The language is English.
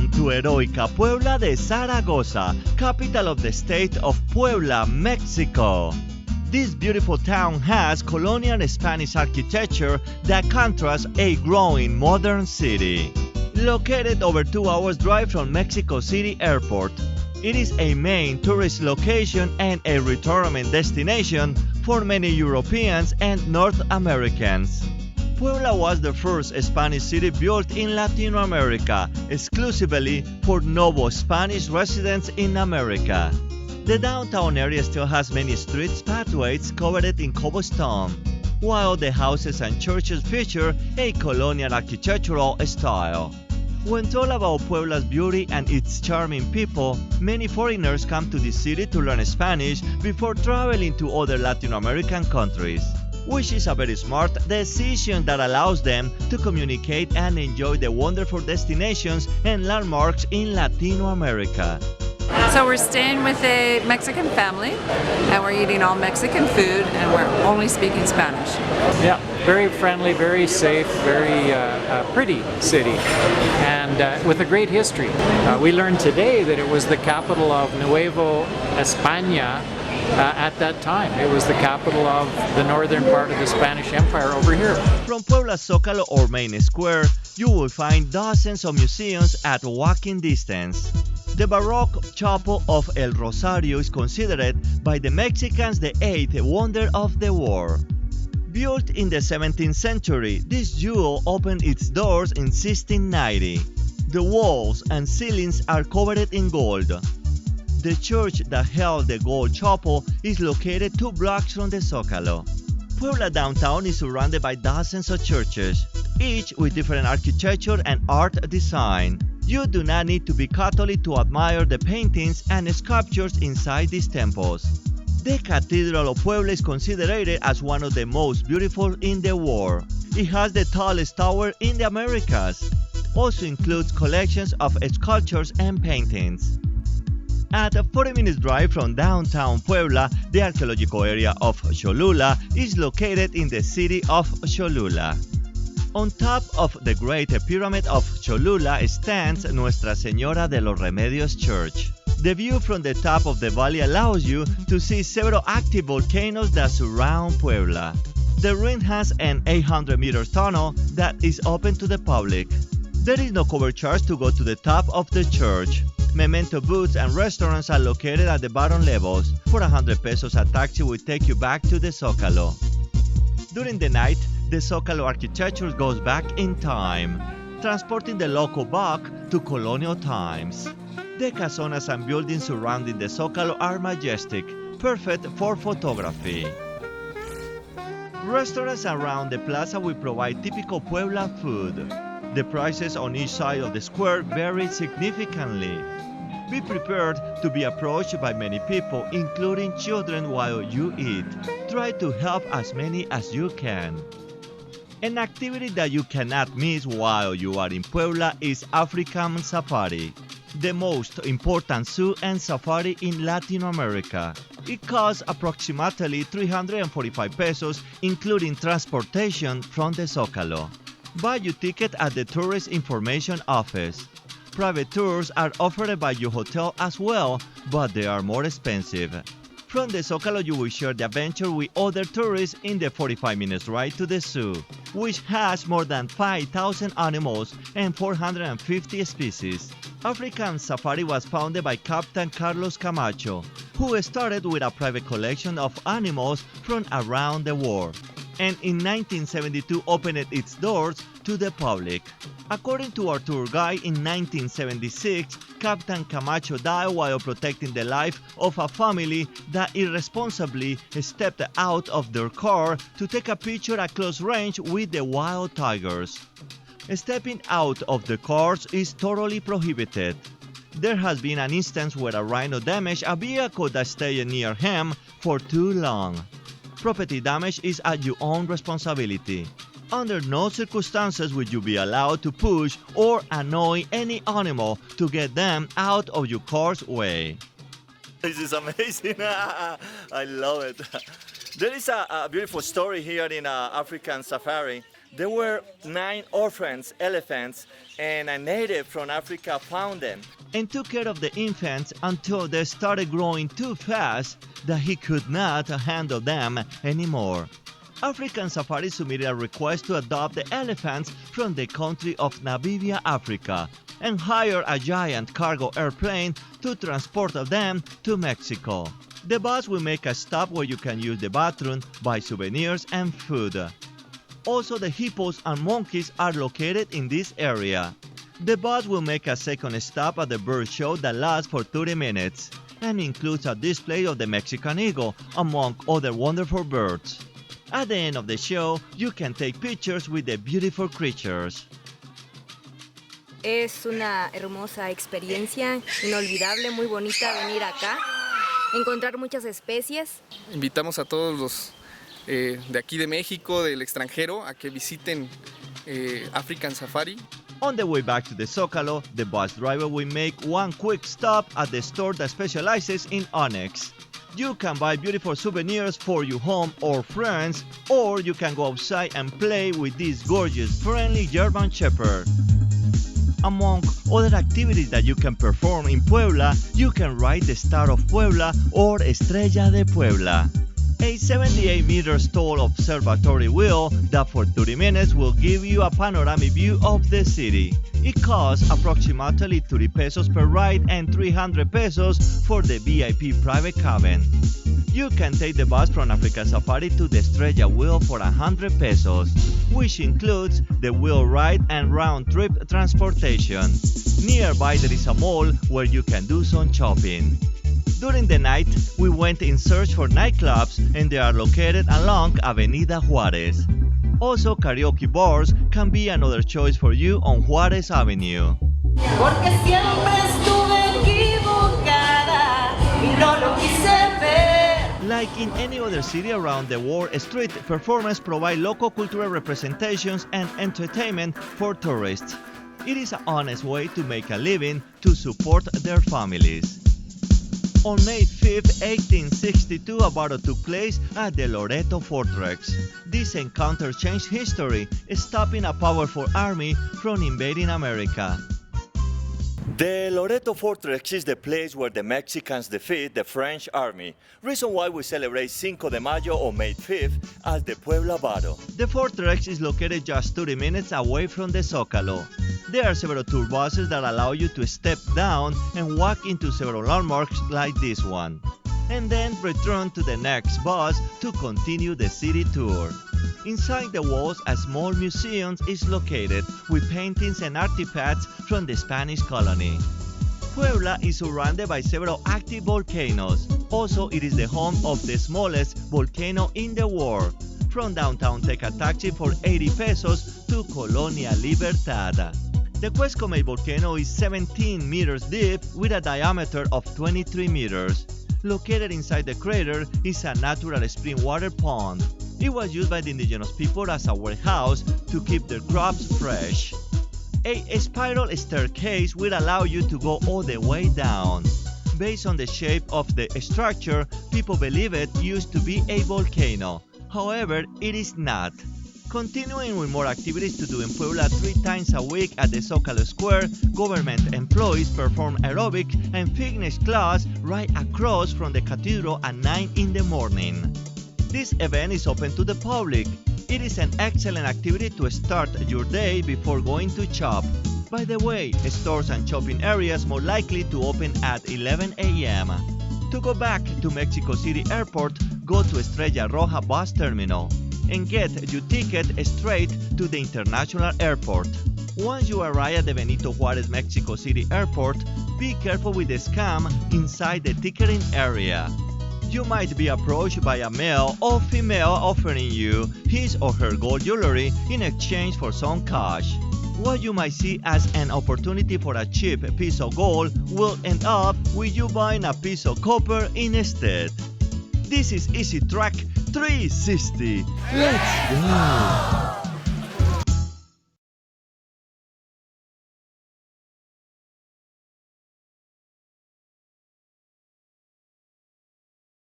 Welcome to Heroica Puebla de Zaragoza, capital of the state of Puebla, Mexico. This beautiful town has colonial Spanish architecture that contrasts a growing modern city. Located over 2 hours drive from Mexico City Airport, it is a main tourist location and a retirement destination for many Europeans and North Americans. Puebla was the first Spanish city built in Latin America, exclusively for noble Spanish residents in America. The downtown area still has many streets pathways covered in cobblestone, while the houses and churches feature a colonial architectural style. When told about Puebla's beauty and its charming people, many foreigners come to this city to learn Spanish before traveling to other Latin American countries, which is a very smart decision that allows them to communicate and enjoy the wonderful destinations and landmarks in Latin America. So we're staying with a Mexican family and we're eating all Mexican food and we're only speaking Spanish. Yeah, very friendly, very safe, very pretty city, and with a great history. We learned today that it was the capital of Nuevo España at that time. It was the capital of the northern part of the Spanish Empire over here. From Puebla's Zócalo or main square, you will find dozens of museums at walking distance. The Baroque Chapel of El Rosario is considered by the Mexicans the eighth wonder of the world. Built in the 17th century, this jewel opened its doors in 1690. The walls and ceilings are covered in gold. The church that held the gold chapel is located 2 blocks from the Zócalo. Puebla downtown is surrounded by dozens of churches, each with different architecture and art design. You do not need to be Catholic to admire the paintings and sculptures inside these temples. The Cathedral of Puebla is considered as one of the most beautiful in the world. It has the tallest tower in the Americas. Also includes collections of sculptures and paintings. At a 40 minutes drive from downtown Puebla, the archaeological area of Cholula is located in the city of Cholula. On top of the Great Pyramid of Cholula stands Nuestra Señora de los Remedios Church. The view from the top of the valley allows you to see several active volcanoes that surround Puebla. The ruin has an 800-meter tunnel that is open to the public. There is no cover charge to go to the top of the church. Memento booths and restaurants are located at the bottom levels. For 100 pesos, a taxi will take you back to the Zócalo. During the night, the Zócalo architecture goes back in time, transporting the local back to colonial times. The casonas and buildings surrounding the Zócalo are majestic, perfect for photography. Restaurants around the plaza will provide typical Puebla food. The prices on each side of the square vary significantly. Be prepared to be approached by many people, including children, while you eat. Try to help as many as you can. An activity that you cannot miss while you are in Puebla is Africam Safari, the most important zoo and safari in Latin America. It costs approximately 345 pesos, including transportation from the Zócalo. Buy your ticket at the Tourist Information Office. Private tours are offered by your hotel as well, but they are more expensive. From the Zócalo, you will share the adventure with other tourists in the 45 minutes ride to the zoo, which has more than 5,000 animals and 450 species. African Safari was founded by Captain Carlos Camacho, who started with a private collection of animals from around the world, and in 1972 opened its doors to the public. According to our tour guide, in 1976, Captain Camacho died while protecting the life of a family that irresponsibly stepped out of their car to take a picture at close range with the wild tigers. Stepping out of the cars is totally prohibited. There has been an instance where a rhino damaged a vehicle that stayed near him for too long. Property damage is at your own responsibility. Under no circumstances will you be allowed to push or annoy any animal to get them out of your car's way. This is amazing. I love it. There is a beautiful story here in African Safari. There were 9 orphans, elephants, and a native from Africa found them and took care of the infants until they started growing too fast that he could not handle them anymore. African Safari submitted a request to adopt the elephants from the country of Namibia, Africa, and hired a giant cargo airplane to transport them to Mexico. The bus will make a stop where you can use the bathroom, buy souvenirs and food. Also, the hippos and monkeys are located in this area. The bus will make a second stop at the bird show that lasts for 30 minutes and includes a display of the Mexican eagle, among other wonderful birds. At the end of the show, you can take pictures with the beautiful creatures. Es una hermosa experiencia, inolvidable, muy bonita venir acá, encontrar muchas especies. Invitamos a todos los de aquí de México, del extranjero, a que visiten African Safari. On the way back to the Zócalo, the bus driver will make one quick stop at the store that specializes in onyx. You can buy beautiful souvenirs for your home or friends, or you can go outside and play with this gorgeous, friendly German Shepherd. Among other activities that you can perform in Puebla, you can ride the Star of Puebla or Estrella de Puebla, a 78-meter tall observatory wheel that for 30 minutes will give you a panoramic view of the city. It costs approximately 30 pesos per ride and 300 pesos for the VIP private cabin. You can take the bus from African Safari to the Estrella wheel for 100 pesos, which includes the wheel ride and round-trip transportation. Nearby there is a mall where you can do some shopping. During the night, we went in search for nightclubs and they are located along Avenida Juarez. Also, karaoke bars can be another choice for you on Juarez Avenue. Porque siempre estuve equivocada y no lo quise ver. Like in any other city around the world, street performers provide local cultural representations and entertainment for tourists. It is an honest way to make a living to support their families. On May 5, 1862, a battle took place at the Loreto Fortress. This encounter changed history, stopping a powerful army from invading America. The Loreto Fortress is the place where the Mexicans defeat the French army, reason why we celebrate Cinco de Mayo on May 5th as the Puebla Battle. The fortress is located just 30 minutes away from the Zócalo. There are several tour buses that allow you to step down and walk into several landmarks like this one, and then return to the next bus to continue the city tour. Inside the walls, a small museum is located with paintings and artifacts from the Spanish colony. Puebla is surrounded by several active volcanoes. Also, it is the home of the smallest volcano in the world. From downtown, take a taxi for 80 pesos to Colonia Libertad. The Cuescomay volcano is 17 meters deep with a diameter of 23 meters. Located inside the crater is a natural spring water pond. It was used by the indigenous people as a warehouse to keep their crops fresh. A spiral staircase will allow you to go all the way down. Based on the shape of the structure, people believe it used to be a volcano. However, it is not. Continuing with more activities to do in Puebla 3 times a week at the Zócalo Square, government employees perform aerobic and fitness class right across from the cathedral at 9 in the morning. This event is open to the public. It is an excellent activity to start your day before going to shop. By the way, stores and shopping areas more likely to open at 11 a.m. To go back to Mexico City Airport, go to Estrella Roja bus terminal and get your ticket straight to the international airport. Once you arrive at the Benito Juarez Mexico City Airport, be careful with the scam inside the ticketing area. You might be approached by a male or female offering you his or her gold jewelry in exchange for some cash. What you might see as an opportunity for a cheap piece of gold will end up with you buying a piece of copper instead. This is Easy Track 360. Let's go!